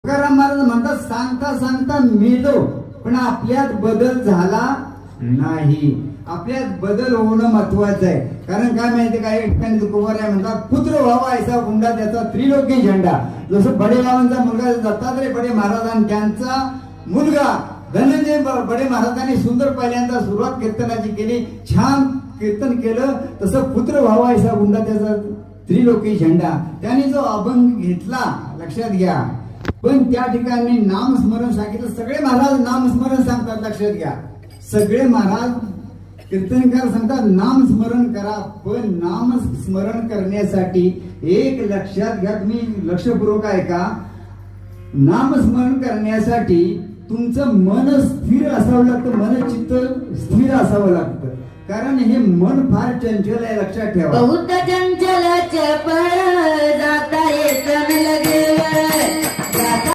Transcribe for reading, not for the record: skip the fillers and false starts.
तुकाराम महाराज म्हणतात सांगता सांगता मेलो पण आपल्यात बदल झाला नाही. आपल्यात बदल होणं महत्वाचं आहे. कारण काय माहिती काही ठिकाणी तुकोबाराय म्हणतात पुत्र व्हावा ऐसा गुंडा त्याचा त्रिलोकी झेंडा. जसं बडेबाबांचा मुलगा दत्तात्रय बडे महाराजांनी त्यांचा मुलगा धनंजय बडे महाराजांनी सुंदर पहिल्यांदा सुरुवात कीर्तनाची केली, छान कीर्तन केलं. तसं पुत्र व्हावा ऐसा गुंडा त्याचा त्रिलोकी झेंडा. त्याने जो अभंग घेतला लक्षात घ्या. पण त्या ठिकाणी नामस्मरण सांगितलं. सगळे महाराज नामस्मरण सांगतात लक्षात घ्या. सगळे महाराज कीर्तनकार सांगतात नामस्मरण करा. पण नामस्मरण करण्यासाठी एक लक्षात घ्या, तुम्ही लक्षपूर्वक ऐका. नामस्मरण करण्यासाठी तुमचं मन स्थिर असावं लागतं, मन चित्त स्थिर असावं लागतं. कारण हे मन फार चंचल आहे लक्षात ठेवा. बहुत चंचल चपळ जाता येत न लगे